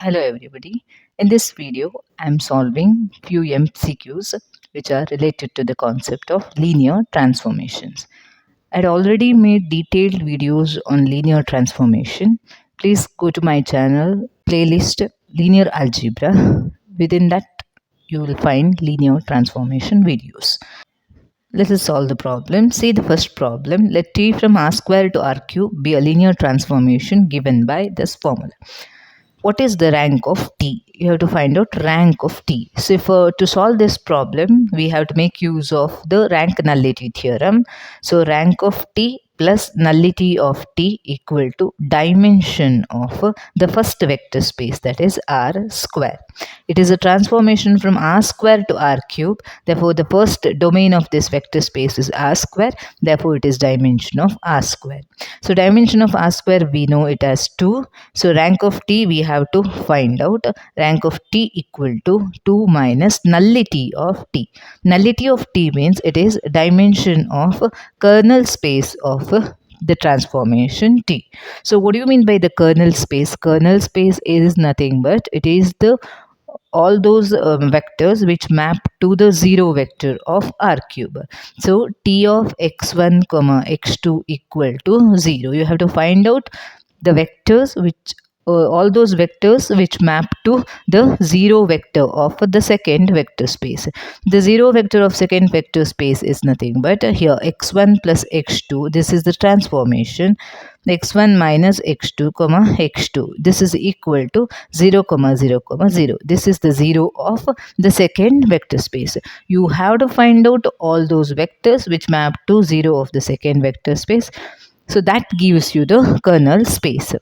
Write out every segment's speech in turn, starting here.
Hello everybody. In this video, I am solving few MCQs which are related to the concept of linear transformations. I had already made detailed videos on linear transformation. Please go to my channel playlist linear algebra. Within that, you will find linear transformation videos. Let us solve the problem. See the first problem. Let t from r square to r cube be a linear transformation given by this formula. What is the rank of t? You have to find out rank of t. So to solve this problem, we have to make use of the rank nullity theorem. So rank of t plus nullity of t equal to dimension of the first vector space, that is r square. It is a transformation from r square to r cube. Therefore, the first domain of this vector space is r square. Therefore, it is dimension of r square. So dimension of r square, we know it as 2. So rank of t, we have to find out. Rank of t equal to 2 minus nullity of t. Nullity of t means it is dimension of kernel space of the transformation t. So what do you mean by the kernel space? Kernel space is nothing but it is the all those vectors which map to the zero vector of r cube. So t of x1 comma x2 equal to 0. You have to find out the vectors which all those vectors which map to the zero vector of the second vector space. The zero vector of second vector space is nothing but here x1 plus x2. This is the transformation. X1 minus x2 comma x2. This is equal to 0 comma 0 comma 0. This is the 0 of the second vector space. You have to find out all those vectors which map to 0 of the second vector space. So that gives you the kernel space.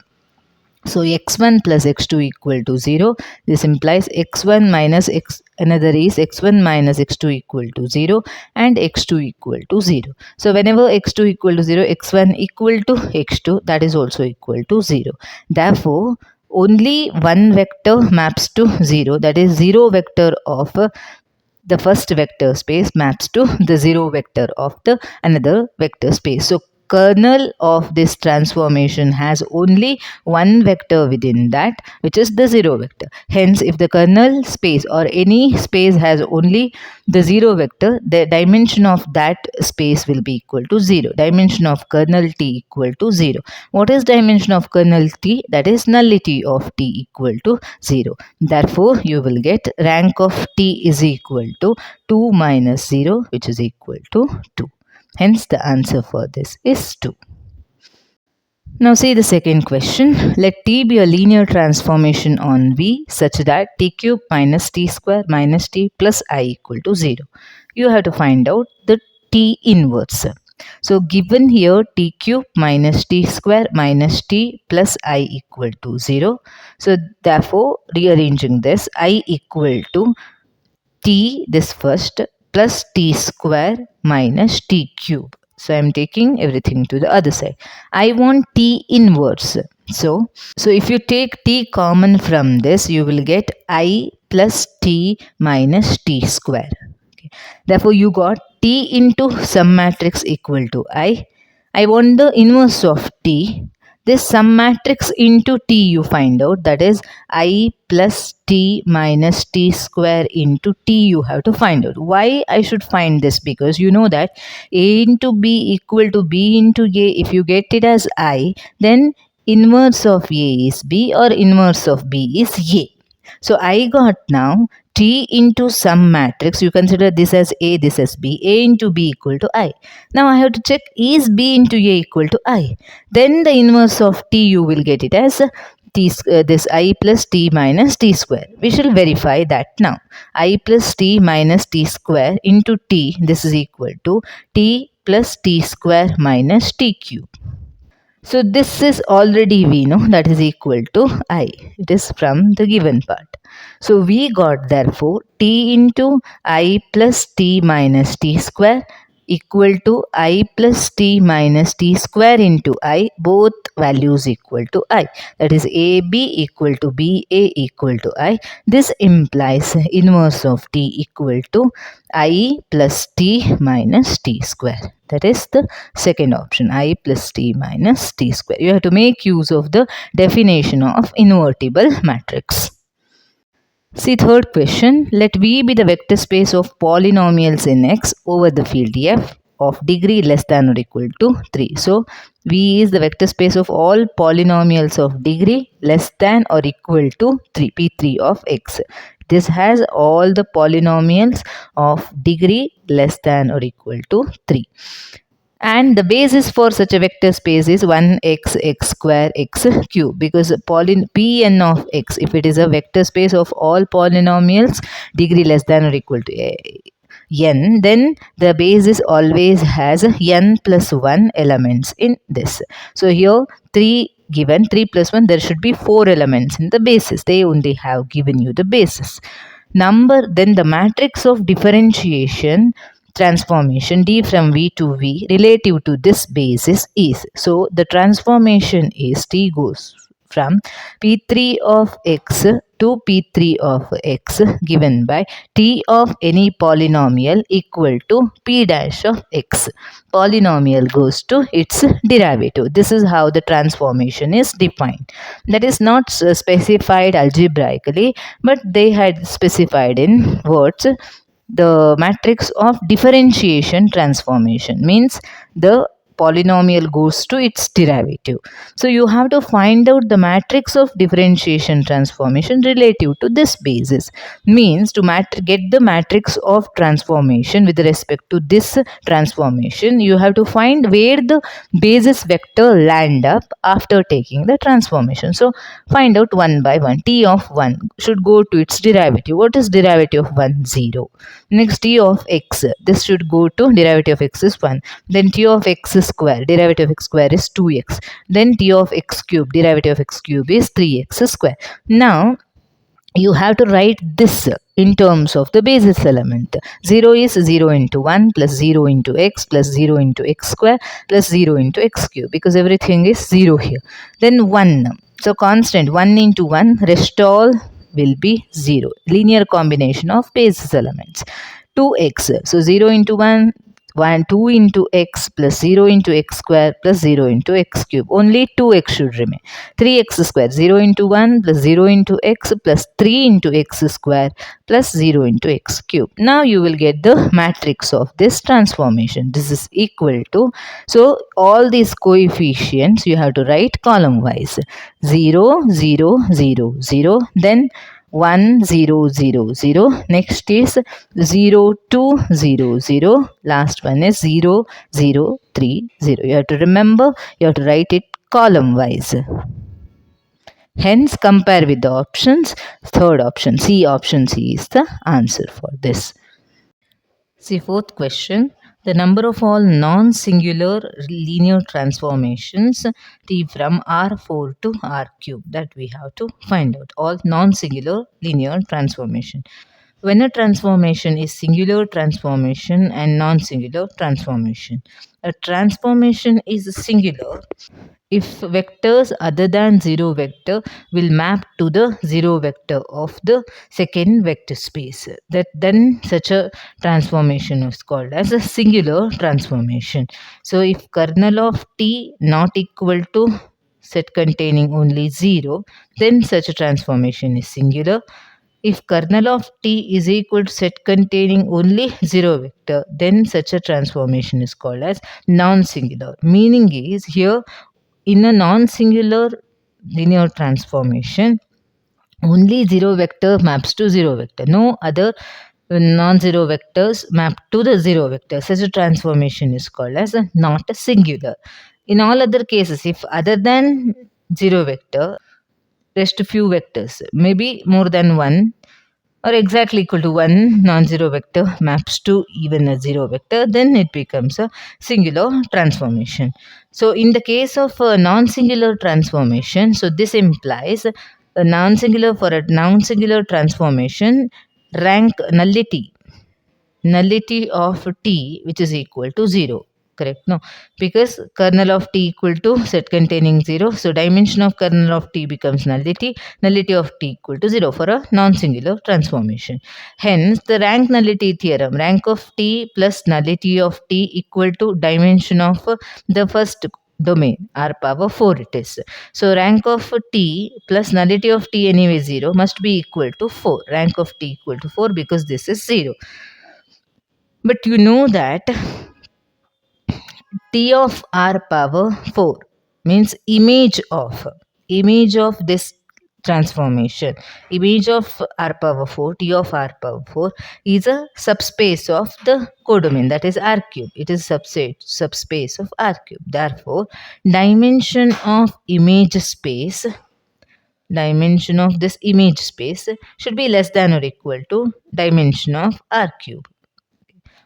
So x1 plus x2 equal to 0. This implies x1 minus x, another is x1 minus x2 equal to 0 and x2 equal to 0. So whenever x2 equal to 0, x1 equal to x2, that is also equal to 0. Therefore, only one vector maps to 0, that is 0 vector of the first vector space maps to the 0 vector of the another vector space. So kernel of this transformation has only one vector within that, which is the 0 vector. Hence, if the kernel space or any space has only the 0 vector, the dimension of that space will be equal to 0. Dimension of kernel t equal to 0. What is dimension of kernel t? That is nullity of t equal to 0. Therefore, you will get rank of t is equal to 2 minus 0, which is equal to 2. Hence, the answer for this is 2. Now see the second question. Let t be a linear transformation on V such that t cube minus t square minus t plus I equal to 0. You have to find out the t inverse. So given here t cube minus t square minus t plus I equal to 0. So therefore rearranging this, I equal to t this first plus t square minus t cube. So I am taking everything to the other side. I want t inverse. So if you take t common from this, you will get I plus t minus t square. Okay. Therefore, you got t into some matrix equal to I. I want the inverse of t. This sum matrix into t you find out, that is I plus t minus t square into t you have to find out. Why I should find this? Because you know that a into b equal to b into a. If you get it as I, then inverse of a is b or inverse of b is a. So I got now t into some matrix. You consider this as a, this as b. A into b equal to I. Now I have to check, is b into a equal to I? Then the inverse of t you will get it as t, this I plus t minus t square. We shall verify that now. I plus t minus t square into t, this is equal to t plus t square minus t cube. So this is already we know that is equal to I. It is from the given part. So we got therefore t into I plus t minus t square equal to I plus t minus t square into I, both values equal to I. That is AB equal to BA equal to I. This implies inverse of t equal to I plus t minus t square. That is the second option, I plus t minus t square. You have to make use of the definition of invertible matrix. See, third question. Let V be the vector space of polynomials in X over the field F of degree less than or equal to 3. So, V is the vector space of all polynomials of degree less than or equal to 3, P3 of X. This has all the polynomials of degree less than or equal to 3. And the basis for such a vector space is 1x x square x cube, because Pn of x, if it is a vector space of all polynomials degree less than or equal to n, then the basis always has n plus 1 elements in this. So here 3 given, 3 plus 1, there should be 4 elements in the basis. They only have given you the basis. Then the matrix of differentiation transformation d from v to v relative to this basis is. So the transformation is t goes from p3 of x to p3 of x given by t of any polynomial equal to p dash of x. Polynomial goes to its derivative. This is how the transformation is defined. That is not specified algebraically, but they had specified in words. The matrix of differentiation transformation means the polynomial goes to its derivative. So you have to find out the matrix of differentiation transformation relative to this basis. Means to get the matrix of transformation with respect to this transformation, you have to find where the basis vector land up after taking the transformation. So find out one by one. T of 1 should go to its derivative. What is derivative of 1? 0. Next, t of x, this should go to derivative of x is 1. Then t of x square, derivative of x square is 2x. Then t of x cube, derivative of x cube is 3x square. Now you have to write this in terms of the basis element. 0 is 0 into 1 plus 0 into x plus 0 into x square plus 0 into x cube, because everything is 0 here. Then 1. So constant 1 into 1, rest all will be 0. Linear combination of basis elements. 2x. So 0 into 1, 2 into x plus 0 into x square plus 0 into x cube. Only 2x should remain. 3x square. 0 into 1 plus 0 into x plus 3 into x square plus 0 into x cube. Now you will get the matrix of this transformation. This is equal to, so all these coefficients you have to write column wise. 0, 0, 0, 0. Then 1 0 0 0. Next is 0 2 0 0. Last one is 0 0 3 0. You have to remember, you have to write it column wise. Hence, compare with the options. Third option, C, option C is the answer for this. See, fourth question. The number of all non-singular linear transformations t from R4 to R cube, that we have to find out. All non-singular linear transformation. When a transformation is singular transformation and non-singular transformation. A transformation is singular if vectors other than 0 vector will map to the 0 vector of the second vector space, that then such a transformation is called as a singular transformation. So if kernel of t not equal to set containing only 0, then such a transformation is singular. If kernel of t is equal to set containing only 0 vector, then such a transformation is called as non-singular. Meaning is, here in a non-singular linear transformation, only 0 vector maps to 0 vector. No other non-zero vectors map to the 0 vector. Such a transformation is called as not a singular. In all other cases, if other than 0 vector, rest few vectors, maybe more than one, or exactly equal to one non-zero vector maps to even a 0 vector, then it becomes a singular transformation. So in the case of a non-singular transformation, so this implies a non-singular, for a non-singular transformation, rank nullity nullity of t which is equal to 0. Correct? No, because kernel of t equal to set containing 0. So dimension of kernel of t becomes nullity. Nullity of t equal to 0 for a non-singular transformation. Hence, the rank nullity theorem, rank of t plus nullity of t equal to dimension of the first domain, r power 4 it is. So rank of t plus nullity of t anyway 0 must be equal to 4. Rank of t equal to 4 because this is 0. But you know that t of r power 4 means image of this transformation. Image of r power 4, t of r power 4 is a subspace of the codomain, that is r cube. It is subspace of r cube. Therefore, dimension of dimension of this image space should be less than or equal to dimension of r cube.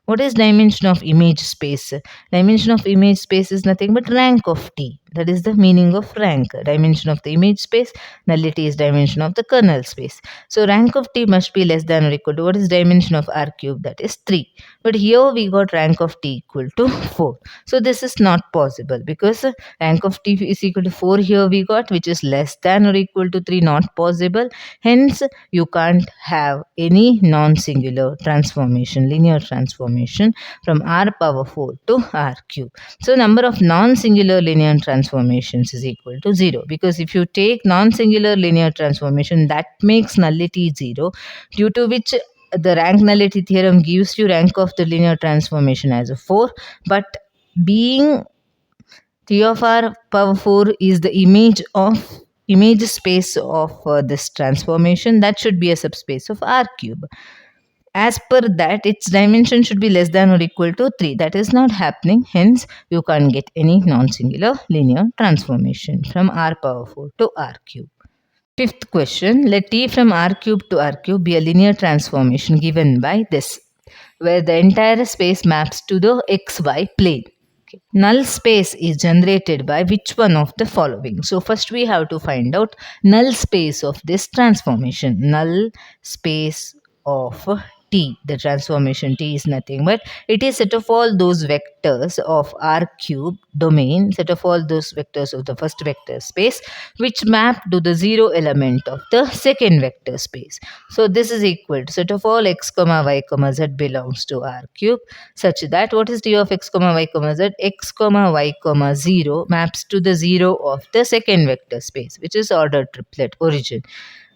What is dimension of image space? Dimension of image space is nothing but rank of t. That is the meaning of rank. Dimension of the image space, nullity is dimension of the kernel space. So rank of t must be less than or equal to what is dimension of r cube? That is 3. But here we got rank of t equal to 4. So this is not possible because rank of t is equal to 4 here we got, which is less than or equal to 3, not possible. Hence you can't have any non-singular transformation, linear transformation from r power 4 to r cube. So number of non-singular linear transformations is equal to 0, because if you take non-singular linear transformation, that makes nullity 0, due to which the rank nullity theorem gives you rank of the linear transformation as a 4, but being T of r power 4 is the image space of this transformation, that should be a subspace of r cube. As per that, its dimension should be less than or equal to 3. That is not happening. Hence, you can't get any non-singular linear transformation from r power 4 to r cube. Fifth question, let t from r cube to r cube be a linear transformation given by this, where the entire space maps to the xy plane. Null space is generated by which one of the following? So first we have to find out null space of this transformation. Null space of t. The transformation t is nothing but it is set of all those vectors of r cube domain, set of all those vectors of the first vector space which map to the 0 element of the second vector space. So this is equal to set of all x comma y comma z belongs to r cube, such that what is t of x comma y comma z? X comma y comma 0 maps to the 0 of the second vector space, which is ordered triplet origin.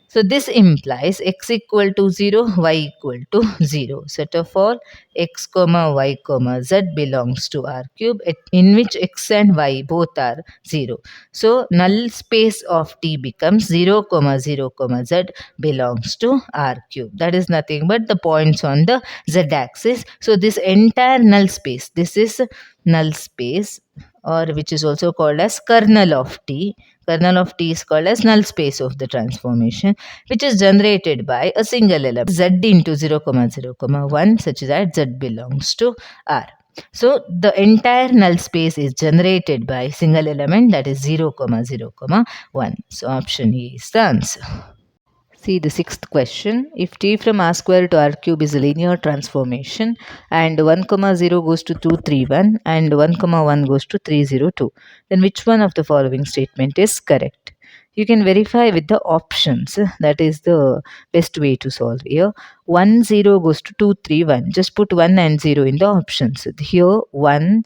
So this implies x equal to 0, y equal to 0. Set of all x comma y comma z belongs to r cube, in which x and y both are 0. So null space of t becomes 0 comma 0 comma z belongs to r cube. That is nothing but the points on the z axis. So this entire null space, this is null space, or which is also called as kernel of t. Kernel of t is called as null space of the transformation, which is generated by a single element z into 0 comma 0 comma 1, such that z belongs to r. So the entire null space is generated by single element, that is 0 comma 0 comma 1. So option E is the answer. See the sixth question. If t from r square to r cube is a linear transformation and 1 comma 0 goes to 2 3 1 and 1 comma 1 goes to 3 0 2, then which one of the following statement is correct? You can verify with the options. That is the best way to solve here. 1 0 goes to 2 3 1. Just put 1 and 0 in the options. Here 1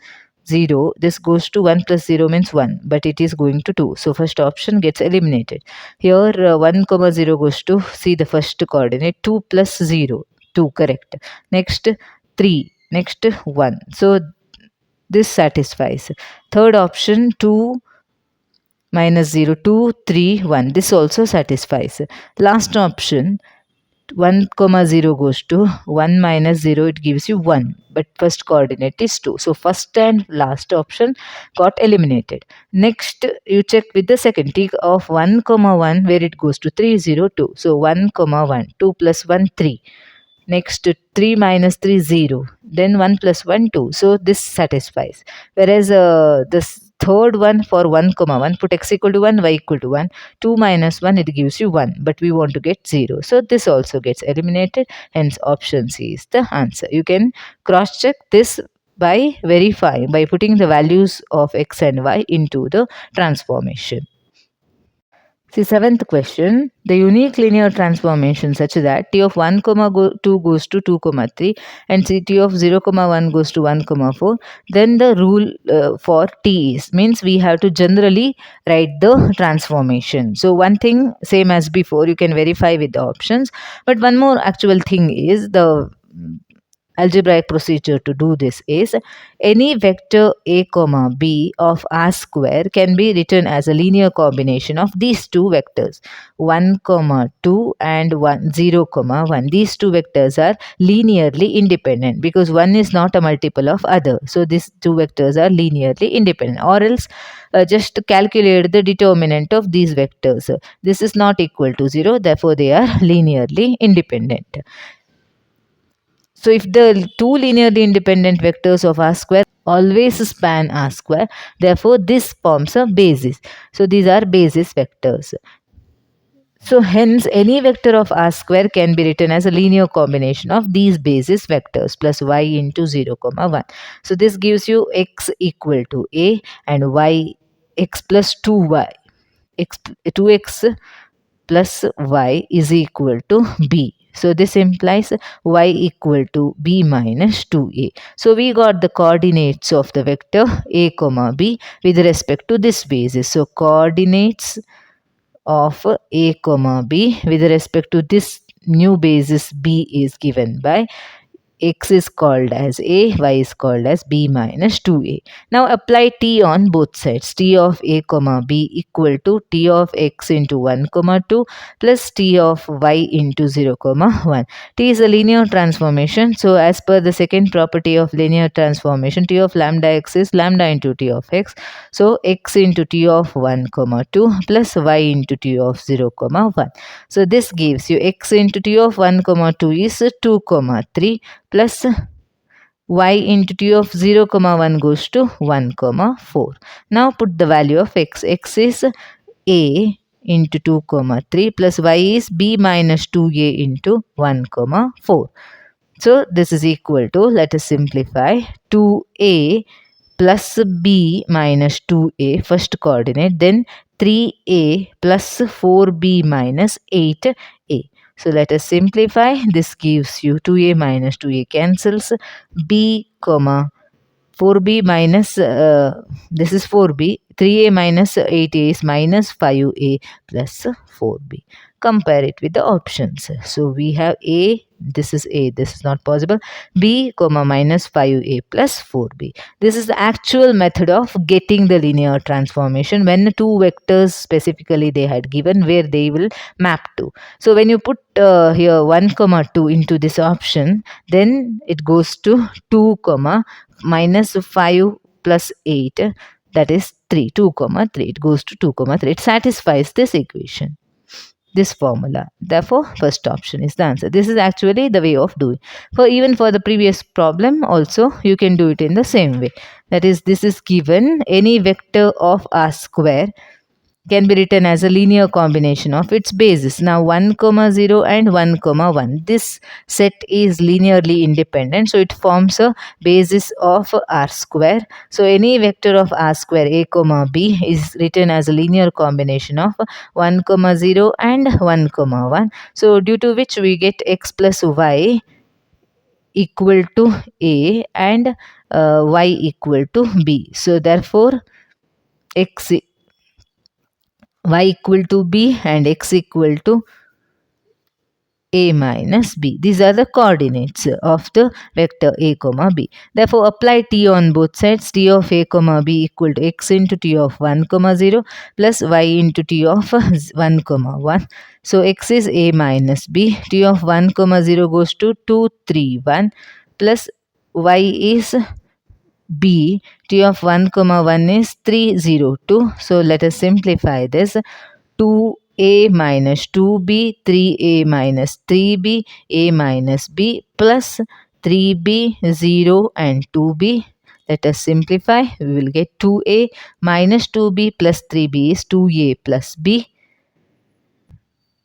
0, this goes to 1 plus 0 means 1, but it is going to 2. So first option gets eliminated. Here 1 comma 0 goes to, see the first coordinate, 2 plus 0, 2, correct. Next 3, next 1. So this satisfies. Third option 2 minus 0, 2, 3, 1. This also satisfies. Last option 1 comma 0 goes to 1 minus 0, it gives you 1, but first coordinate is 2. So first and last option got eliminated. Next you check with the second, t of 1 comma 1, where it goes to 3 0 2. So 1 comma 1, 2 plus 1 3. Next 3 minus 3 0, then 1 plus 1 2. So this satisfies. Whereas this third one for 1 comma 1, put x equal to 1, y equal to 1, 2 minus 1, it gives you 1, but we want to get 0. So this also gets eliminated, hence option C is the answer. You can cross check this by verifying, by putting the values of x and y into the transformation. See, seventh question, the unique linear transformation such that t of 1 comma 2 goes to 2 comma 3 and t of 0 comma 1 goes to 1 comma 4, then the rule for t is, means we have to generally write the transformation. So one thing, same as before, you can verify with the options, but one more actual thing is the algebraic procedure to do this is, any vector a comma b of r square can be written as a linear combination of these two vectors 1 comma 2 and 1 0 comma 1. These two vectors are linearly independent because one is not a multiple of other, so these two vectors are linearly independent. Or else just calculate the determinant of these vectors. This is not equal to 0, therefore they are linearly independent. So if the two linearly independent vectors of R square always span R square, therefore this forms a basis. So these are basis vectors. So hence any vector of R square can be written as a linear combination of these basis vectors plus y into 0 comma 1. So this gives you x equal to a and y x plus 2y. 2x plus y is equal to b. So this implies y equal to b minus 2a. So we got the coordinates of the vector a comma b with respect to this basis. So coordinates of a comma b with respect to this new basis b is given by x is called as a, y is called as b minus 2a. Now apply t on both sides. T of a comma b equal to t of x into 1 comma 2 plus t of y into 0 comma 1. T is a linear transformation. So as per the second property of linear transformation, t of lambda x is lambda into t of x. So x into t of 1 comma 2 plus y into t of 0 comma 1. So this gives you x into t of 1 comma 2 is 2 comma 3 plus y into t of 0 comma 1 goes to 1 comma 4. Now put the value of x. X is a into 2 comma 3 plus y is b minus 2a into 1 comma 4. So this is equal to, let us simplify, 2a plus b minus 2a first coordinate, then 3a plus 4b minus 8a. So let us simplify. This gives you 2a minus 2a cancels, b comma 4b minus this is 4b, 3a minus 8a is minus 5a plus 4b. Compare it with the options. So we have a, this is a, this is not possible, b comma minus 5a plus 4b. This is the actual method of getting the linear transformation when the two vectors specifically they had given where they will map to. So when you put here 1 comma 2 into this option, then it goes to 2 comma minus 5 plus 8, that is 3, 2 comma 3, it goes to 2 comma 3. It satisfies this equation, this formula. Therefore first option is the answer. This is actually the way of doing. For even for the previous problem also you can do it in the same way. That is, this is given, any vector of R square can be written as a linear combination of its bases. Now 1 comma 0 and 1 comma 1, this set is linearly independent, so it forms a basis of R square. So any vector of R square a comma b is written as a linear combination of 1 comma 0 and 1 comma 1. So due to which we get x plus y equal to a and y equal to b. So therefore x y equal to b and x equal to a minus b. These are the coordinates of the vector a comma b. Therefore apply t on both sides. T of a comma b equal to x into t of 1 comma 0 plus y into t of 1 comma 1. So x is a minus b. T of 1 comma 0 goes to 2 3 1 plus y is b. T of 1 comma 1 is 3 0 2. So let us simplify this. 2a minus 2b, 3a minus 3b, a minus b plus 3b, 0 and 2b. Let us simplify. We will get 2a minus 2b plus 3b is 2a plus b.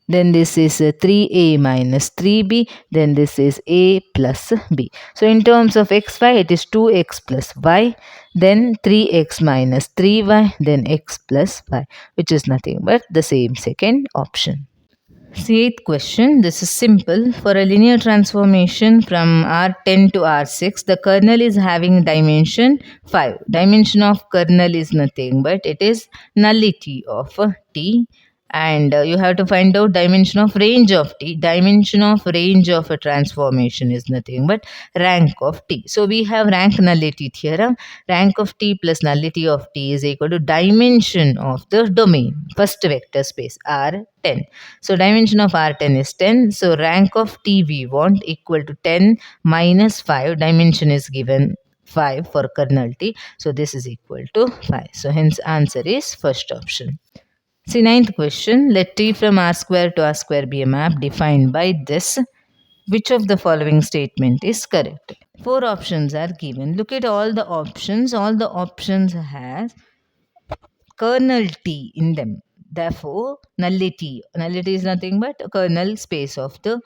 Then this is 3a minus 3b. Then this is a plus b. So in terms of xy, it is 2x plus y. Then 3x minus 3y. Then x plus y, which is nothing but the same second option. See, eighth question. This is simple. For a linear transformation from R10 to R6, the kernel is having dimension 5. Dimension of kernel is nothing but it is nullity of T. And you have to find out dimension of range of T. Dimension of range of a transformation is nothing but rank of T. So we have rank nullity theorem. Rank of T plus nullity of T is equal to dimension of the domain. First vector space R10. So dimension of R10 is 10. So rank of T we want equal to 10 minus 5. Dimension is given 5 for kernel T. So this is equal to 5. So hence answer is first option. See, ninth question. Let T from R square to R square be a map defined by this. Which of the following statement is correct? 4 options are given. Look at all the options. All the options has kernel T in them. Therefore, nullity. Nullity is nothing but a kernel space of the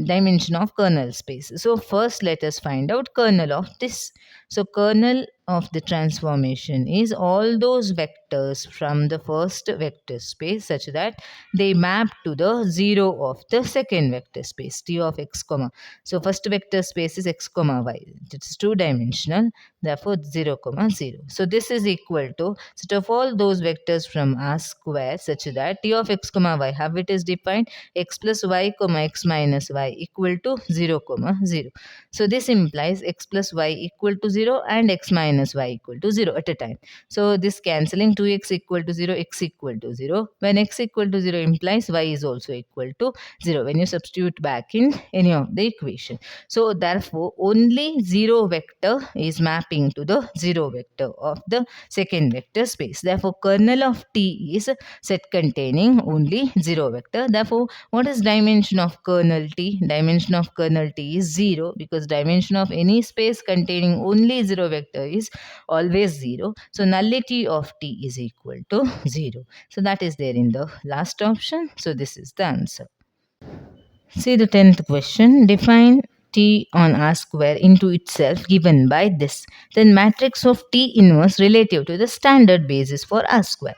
dimension of kernel space. So first let us find out kernel of this. So kernel of the transformation is all those vectors from the first vector space such that they map to the 0 of the second vector space T of x comma. So first vector space is x comma y. It's two dimensional, therefore 0 comma 0. So this is equal to set of all those vectors from R square such that T of x comma y, how it is defined, x plus y comma x minus y equal to 0 comma 0. So this implies x plus y equal to 0 and x minus y equal to 0 at a time. So this cancelling 2x equal to 0, x equal to 0. When x equal to 0 implies y is also equal to 0 when you substitute back in any of the equation. So therefore only 0 vector is mapping to the 0 vector of the second vector space. Therefore kernel of T is set containing only 0 vector. Therefore what is dimension of kernel T? Dimension of kernel T is 0 because dimension of any space containing only 0 vector is always 0. So nullity of T is equal to 0. So that is there in the last option. So this is the answer. See the 10th question. Define T on R square into itself given by this. Then matrix of T inverse relative to the standard basis for R square.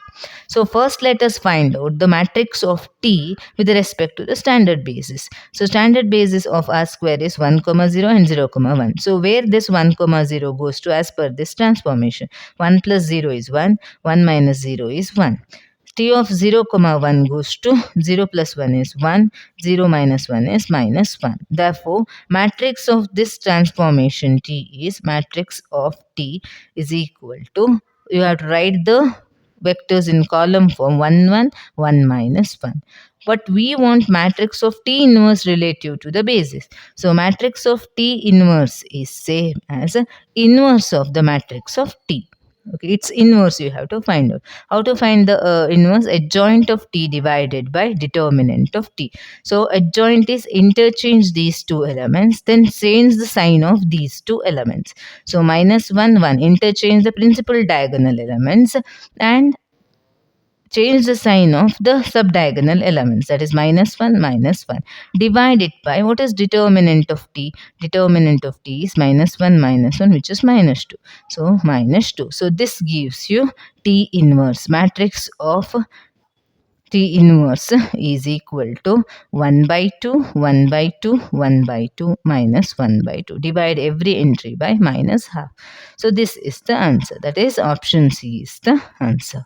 So first let us find out the matrix of T with respect to the standard basis. So standard basis of R square is 1, 0 and 0, 1. So where this 1, 0 goes to as per this transformation. 1 plus 0 is 1, 1 minus 0 is 1. T of 0, 1 goes to 0 plus 1 is 1, 0 minus 1 is minus 1. Therefore, matrix of this transformation T is matrix of T is equal to, you have to write the vectors in column form 1, 1, 1 minus 1. But we want matrix of T inverse relative to the basis. So matrix of T inverse is same as inverse of the matrix of T. Okay, it's inverse you have to find out. How to find the inverse? Adjoint of T divided by determinant of T. So adjoint is interchange these two elements, then change the sign of these two elements. So minus 1, 1, interchange the principal diagonal elements and change the sign of the subdiagonal elements, that is minus 1, minus 1. Divide it by what is determinant of T? Determinant of T is minus 1, minus 1, which is minus 2. So minus 2. So this gives you T inverse. Matrix of T inverse is equal to 1 by 2, 1 by 2, 1 by 2, minus 1 by 2. Divide every entry by minus half. So this is the answer. That is option C is the answer.